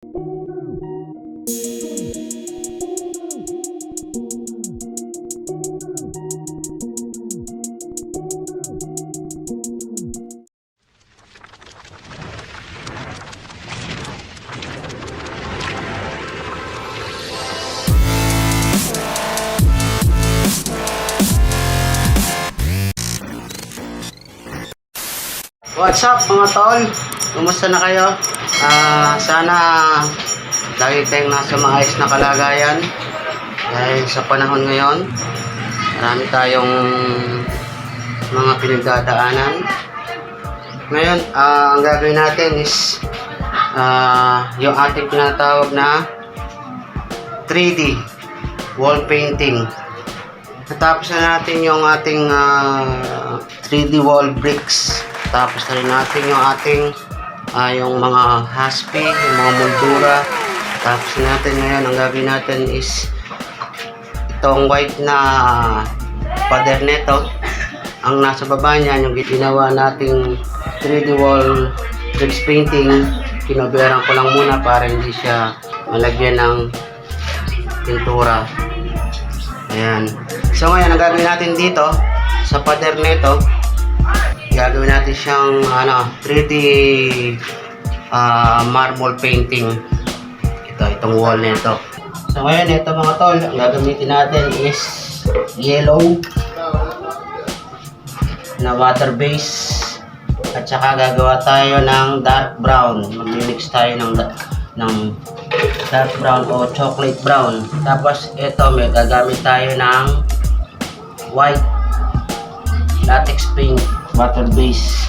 What's up mga tol? Kumusta na kayo? Sana lagi tayong nasa maayos na kalagayan dahil sa panahon ngayon marami tayong mga pinagdadaanan. Ngayon, ang gagawin natin is yung ating tinatawag na 3D wall painting. Natapos na natin yung ating 3D wall bricks. Tapos na rin natin yung ating yung mga haspi, yung mga moldura. Tapos natin ngayon, ang gagawin natin is itong white na pader neto. Ang nasa baba niyan, yung ginawa nating 3D wall bricks painting, kinoberan ko lang muna para hindi siya malagyan ng pintura. Ayan. So ngayon, ang gagawin natin dito sa pader neto, gagawin natin siyang 3D marble painting. Itong wall nito. So ngayon, ito mga tol, ang gagamitin natin is yellow na water base, at saka gagawa tayo ng dark brown. Mag-mix tayo ng dark brown o chocolate brown. Tapos ito, may gagamit tayo ng white latex paint, water base.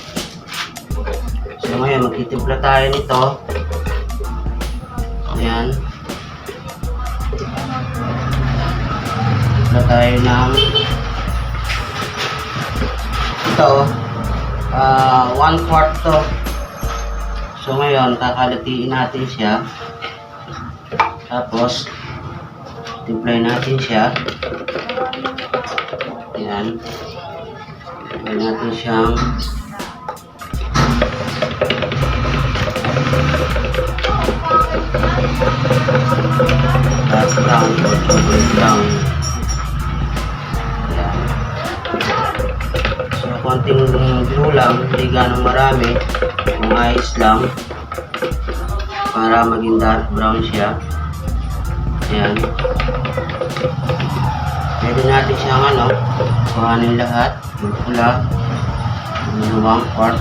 So ngayon, magtitimpla tayo nito. Ayan. Timpla tayo ng ito, 1/4 to. So ngayon, kakalatiin natin siya. Tapos timplahin natin siya. Ayan. Gawin natin siyang dark brown o chocolate brown. Ayan. So konting glue lang, hindi ganong marami, kung ayos lang para maging dark brown siya. Ayan. Pwede natin siyang kuhanin lahat, yung pula, yung 1/4.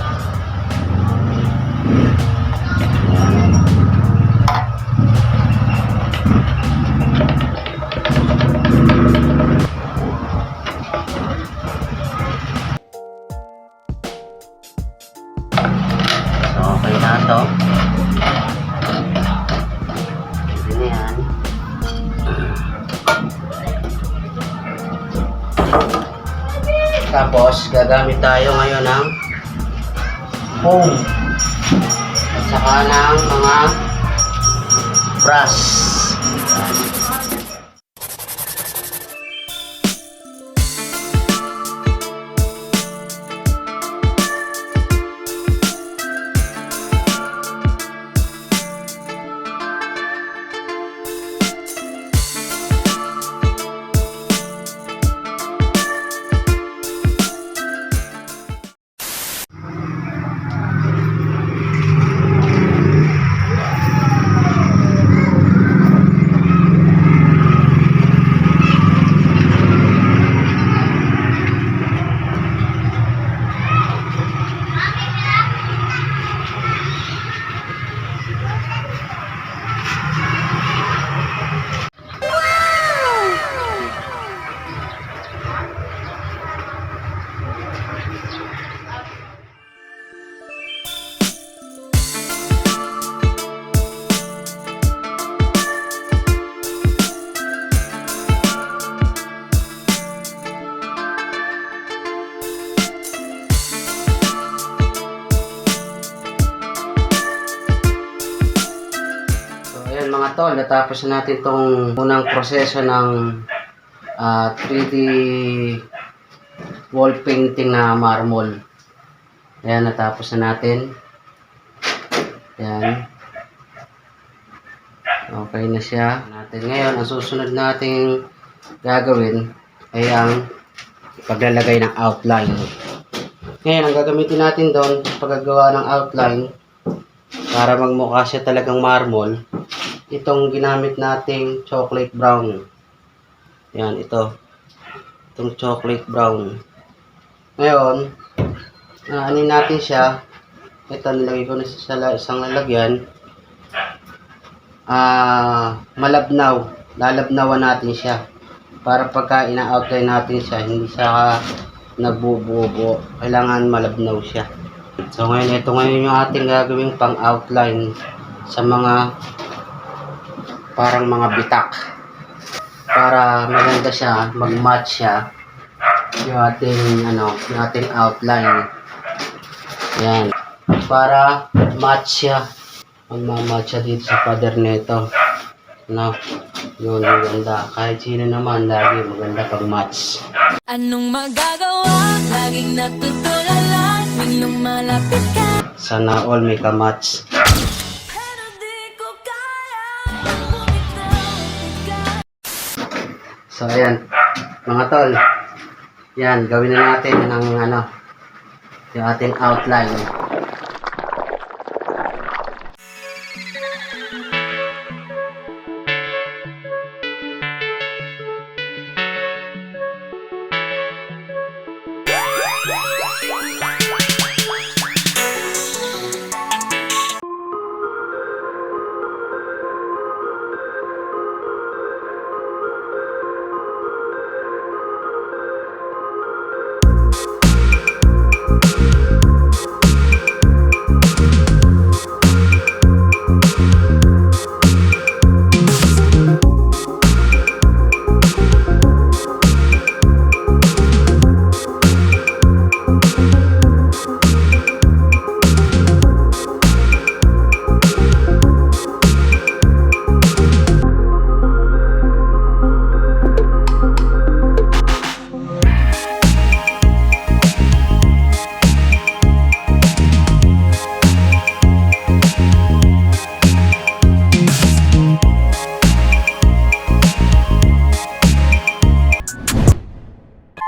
So okay na ito. Pwede na yan. Tapos, gagamit tayo ngayon ng foam at saka ng mga brush. Mga tol, natapos na natin itong unang proseso ng 3D wall painting na marble. Ayan, natapos na natin. Ayan. Okay na siya. Ngayon, ang susunod nating gagawin ay ang paglalagay ng outline. Ngayon, ang gagamitin natin doon paggagawa ng outline para magmukha siya talagang marble, itong ginamit nating chocolate brown. Yan, ito. Itong chocolate brown. Ngayon, anin natin siya. Ito, nilagay ko na sa isang lalagyan. Malabnaw. Lalabnawan natin siya. Para pagka ina-outline natin siya, hindi siya nagbubuo. Kailangan malabnaw siya. So ngayon, ito ngayon yung ating gagawing pang-outline sa mga parang mga bitak. Para maganda siya, mag-match siya yung ating outline. Yan. Para match siya. Magmamatch siya dito sa pader nito. No? Yun, maganda. Kahit sino naman, lagi maganda pag-match. Anong magagawa? Laging natutulala tuwing lumalapit ka. Sana all may ka-match. Pero di ko kaya bumitaw ka. So, ayan. Mga tol. Yan, gawin na natin ng yung ating outline.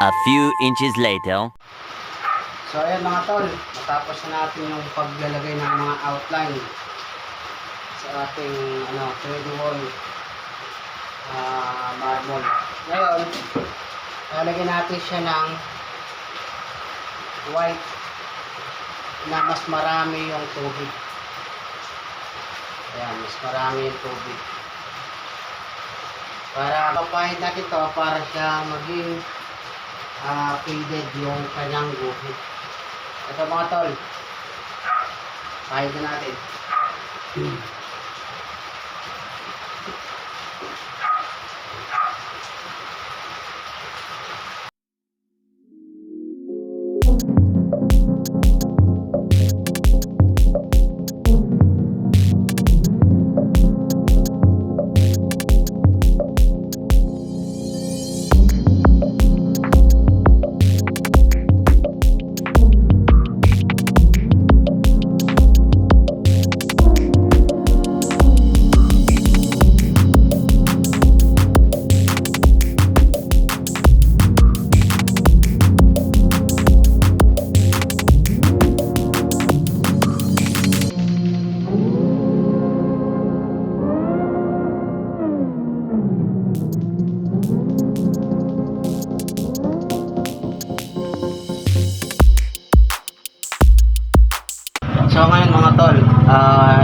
A few inches later. So ayan mga tol, matapos na natin yung paglalagay ng mga outline sa ating 3D wall marble. Ngayon, lalagyan natin siya ng white na mas marami yung tubig. Ayan, mas marami yung tubig. Para papahid natin to para siya maging faded yung kanyang guhit. Ito mga tol, pahid na natin. So ngayon mga tol,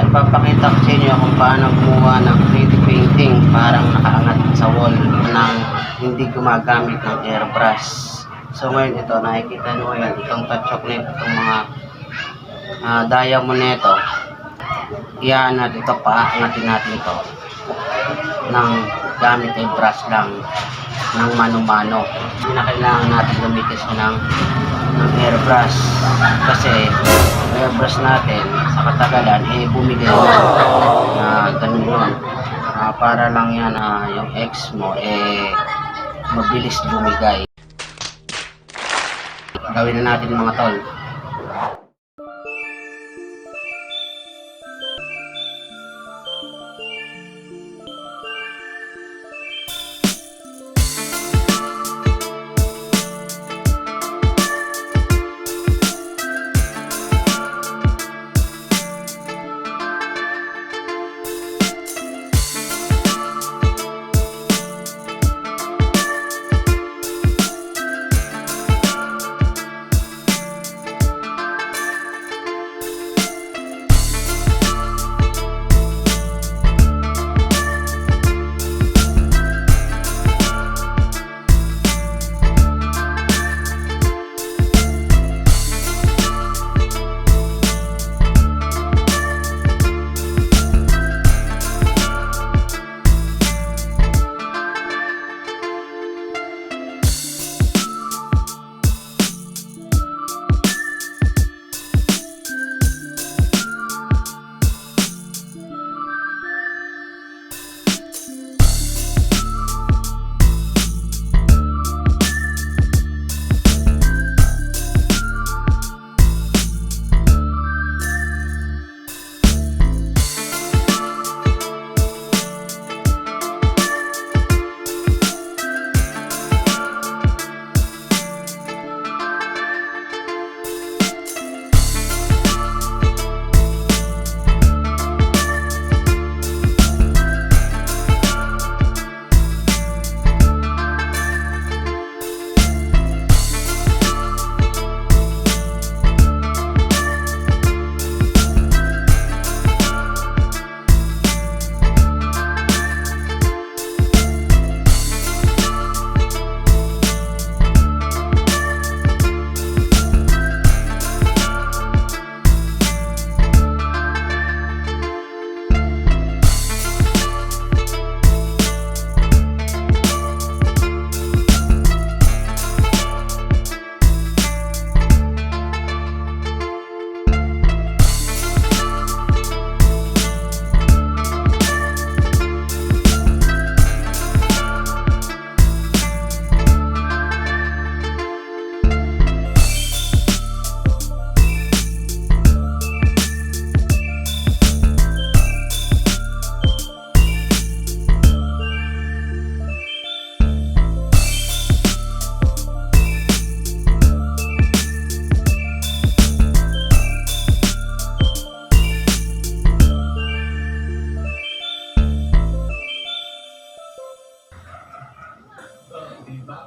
ipapakita ko sa inyo kung paano gumawa ng 3D painting parang nakaangat sa wall ng hindi gumagamit ng airbrush. So ngayon ito, nakikita nyo yan, itong touch-up nito, itong mga diamond nito. Iyan natin ito, paangatin natin ito ng gamit airbrush lang, ng mano-mano. Hindi na kailangan natin gamitin siya ng airbrush kasi airbrush natin sa katagalan bumigay na ganun yun. Para lang yan yung X mo mabilis bumigay. Gawin na natin mga tol.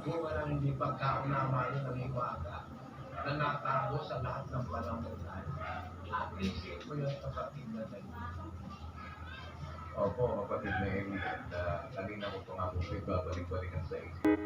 pagbabago, walang hindi pagkaunawaan ng iwaga na natago sa lahat ng palamunan. Appreciate mo yung kapatid na ganyan. Opo, kapatid na Amy, at kanina ko pa nga po babalik-balikan sa isip.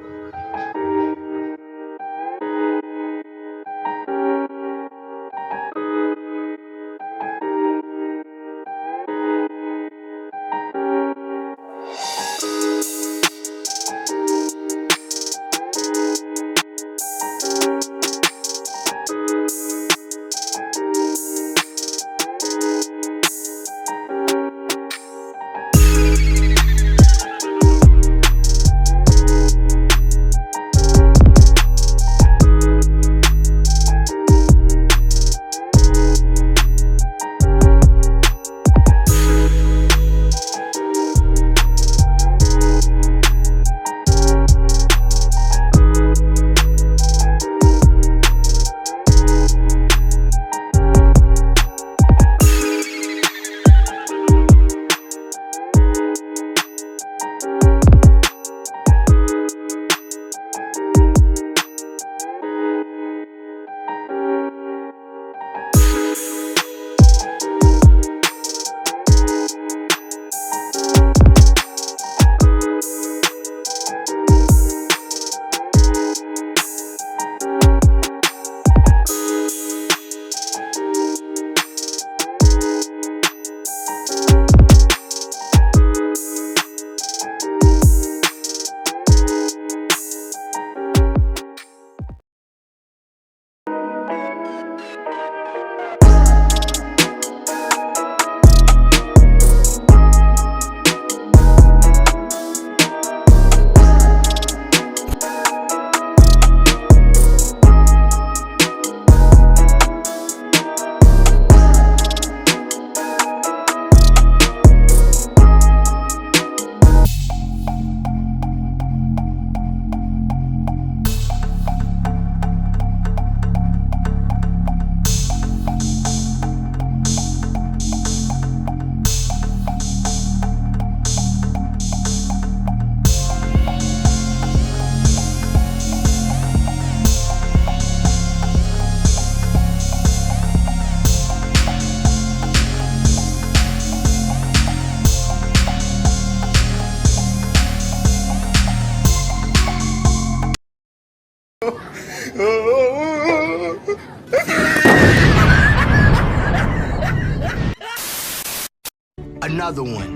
Another one.